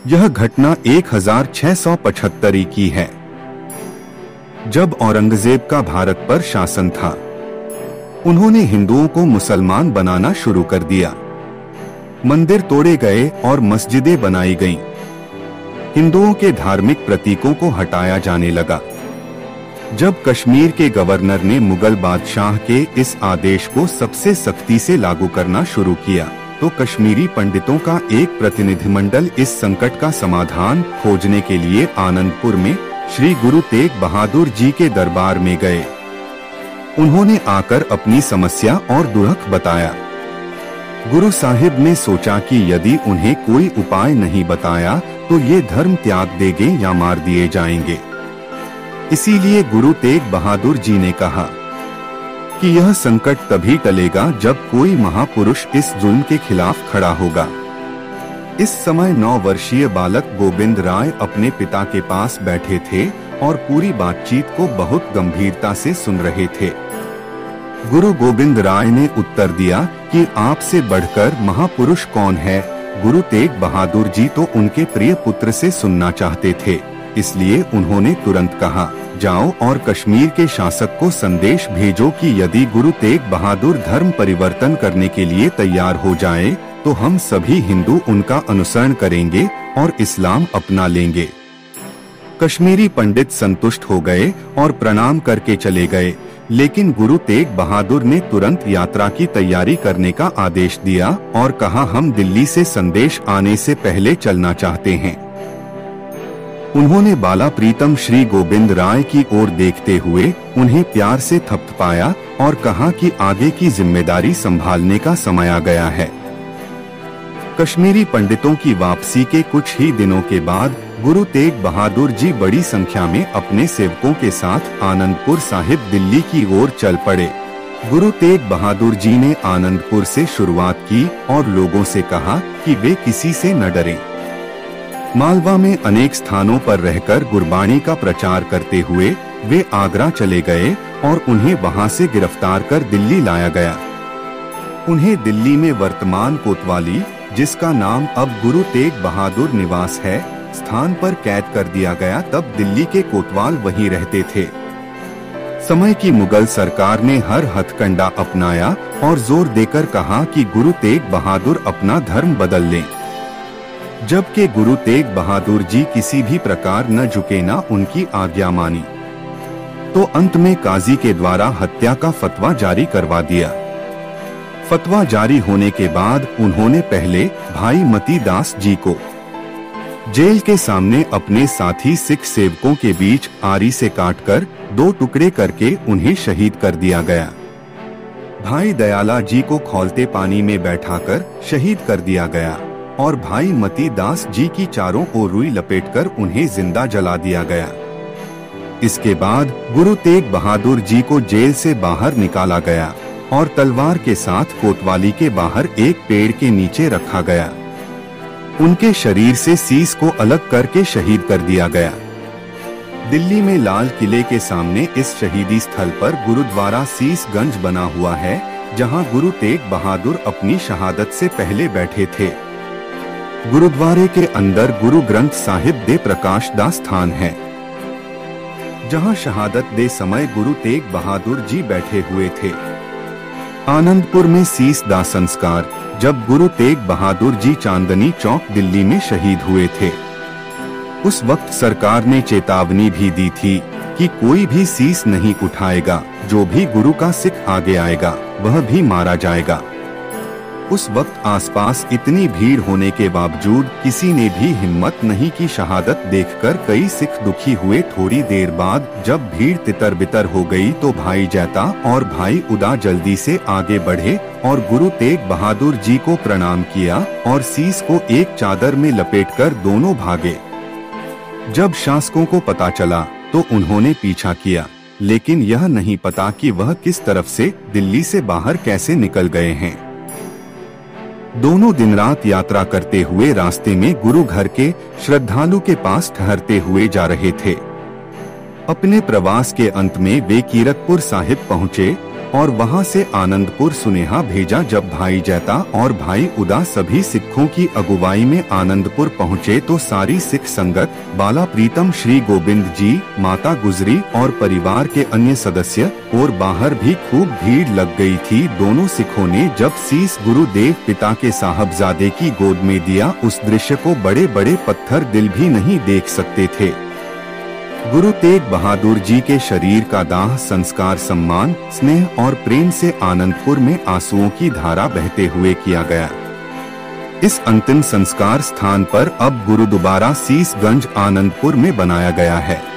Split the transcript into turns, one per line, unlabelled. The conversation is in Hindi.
यह घटना 1675 की है, जब औरंगजेब का भारत पर शासन था। उन्होंने हिंदुओं को मुसलमान बनाना शुरू कर दिया। मंदिर तोड़े गए और मस्जिदें बनाई गईं। हिंदुओं के धार्मिक प्रतीकों को हटाया जाने लगा। जब कश्मीर के गवर्नर ने मुगल बादशाह के इस आदेश को सबसे सख्ती से लागू करना शुरू किया, तो कश्मीरी पंडितों का एक प्रतिनिधिमंडल इस संकट का समाधान खोजने के लिए आनंदपुर में श्री गुरु तेग बहादुर जी के दरबार में गए। उन्होंने आकर अपनी समस्या और दुख बताया। गुरु साहिब ने सोचा कि यदि उन्हें कोई उपाय नहीं बताया तो ये धर्म त्याग देंगे या मार दिए जाएंगे। इसीलिए गुरु तेग बहादुर जी ने कहा कि यह संकट तभी टलेगा जब कोई महापुरुष इस जुल्म के खिलाफ खड़ा होगा। इस समय 9 वर्षीय बालक गोविंद राय अपने पिता के पास बैठे थे और पूरी बातचीत को बहुत गंभीरता से सुन रहे थे। गुरु गोविंद राय ने उत्तर दिया कि आपसे बढ़कर महापुरुष कौन है। गुरु तेग बहादुर जी तो उनके प्रिय पुत्र से सुनना चाहते थे, इसलिए उन्होंने तुरंत कहा, जाओ और कश्मीर के शासक को संदेश भेजो कि यदि गुरु तेग बहादुर धर्म परिवर्तन करने के लिए तैयार हो जाए तो हम सभी हिंदू उनका अनुसरण करेंगे और इस्लाम अपना लेंगे। कश्मीरी पंडित संतुष्ट हो गए और प्रणाम करके चले गए, लेकिन गुरु तेग बहादुर ने तुरंत यात्रा की तैयारी करने का आदेश दिया और कहा, हम दिल्ली से संदेश आने से पहले चलना चाहते हैं। उन्होंने बाला प्रीतम श्री गोविंद राय की ओर देखते हुए उन्हें प्यार से थपथपाया और कहा कि आगे की जिम्मेदारी संभालने का समय आ गया है। कश्मीरी पंडितों की वापसी के कुछ ही दिनों के बाद गुरु तेग बहादुर जी बड़ी संख्या में अपने सेवकों के साथ आनंदपुर साहिब दिल्ली की ओर चल पड़े। गुरु तेग बहादुर जी ने आनंदपुर से शुरुआत की और लोगों से कहा कि वे किसी से न डरें। मालवा में अनेक स्थानों पर रहकर गुरबाणी का प्रचार करते हुए वे आगरा चले गए और उन्हें वहां से गिरफ्तार कर दिल्ली लाया गया। उन्हें दिल्ली में वर्तमान कोतवाली, जिसका नाम अब गुरु तेग बहादुर निवास है, स्थान पर कैद कर दिया गया। तब दिल्ली के कोतवाल वहीं रहते थे। समय की मुगल सरकार ने हर हथकंडा अपनाया और जोर देकर कहा कि गुरु तेग बहादुर अपना धर्म बदल लें। जबकि गुरु तेग बहादुर जी किसी भी प्रकार न झुके न उनकी आज्ञा मानी, तो अंत में काजी के द्वारा हत्या का फतवा जारी करवा दिया। फतवा जारी होने के बाद उन्होंने पहले भाई मती दास जी को जेल के सामने अपने साथी सिख सेवकों के बीच आरी से काटकर 2 टुकड़े करके उन्हें शहीद कर दिया गया। भाई दयाला जी को खौलते पानी में बैठाकर शहीद कर दिया गया और भाई मती दास जी की चारों ओर रुई लपेटकर उन्हें जिंदा जला दिया गया। इसके बाद गुरु तेग बहादुर जी को जेल से बाहर निकाला गया और तलवार के साथ कोतवाली के बाहर एक पेड़ के नीचे रखा गया। उनके शरीर से सीस को अलग करके शहीद कर दिया गया। दिल्ली में लाल किले के सामने इस शहीदी स्थल पर गुरुद्वारा सीसगंज बना हुआ है, जहां गुरु तेग बहादुर अपनी शहादत से पहले बैठे थे। गुरुद्वारे के अंदर गुरु ग्रंथ साहिब दे प्रकाश दा स्थान है, जहां शहादत दे समय गुरु तेग बहादुर जी बैठे हुए थे। आनंदपुर में सीस दा संस्कार जब गुरु तेग बहादुर जी चांदनी चौक दिल्ली में शहीद हुए थे, उस वक्त सरकार ने चेतावनी भी दी थी कि कोई भी सीस नहीं उठाएगा, जो भी गुरु का सिख आगे आएगा वह भी मारा जाएगा। उस वक्त आसपास इतनी भीड़ होने के बावजूद किसी ने भी हिम्मत नहीं की। शहादत देखकर कई सिख दुखी हुए। थोड़ी देर बाद जब भीड़ तितर बितर हो गई तो भाई जैता और भाई उदा जल्दी से आगे बढ़े और गुरु तेग बहादुर जी को प्रणाम किया और सीस को एक चादर में लपेटकर दोनों भागे। जब शासकों को पता चला तो उन्होंने पीछा किया, लेकिन यह नहीं पता कि वह किस तरफ से दिल्ली से बाहर कैसे निकल गए हैं। दोनों दिन रात यात्रा करते हुए रास्ते में गुरु घर के श्रद्धालु के पास ठहरते हुए जा रहे थे। अपने प्रवास के अंत में वे कीरतपुर साहिब पहुँचे और वहां से आनंदपुर सुनेहा भेजा। जब भाई जैता और भाई उदा सभी सिखों की अगुवाई में आनंदपुर पहुँचे तो सारी सिख संगत, बाला प्रीतम, श्री गोविंद जी, माता गुजरी और परिवार के अन्य सदस्य और बाहर भी खूब भीड़ लग गई थी। दोनों सिखों ने जब शीश गुरुदेव पिता के साहबजादे की गोद में दिया, उस दृश्य को बड़े बड़े पत्थर दिल भी नहीं देख सकते थे। गुरु तेग बहादुर जी के शरीर का दाह संस्कार सम्मान, स्नेह और प्रेम से आनंदपुर में आंसुओं की धारा बहते हुए किया गया। इस अंतिम संस्कार स्थान पर अब गुरुद्वारा शीशगंज आनंदपुर में बनाया गया है।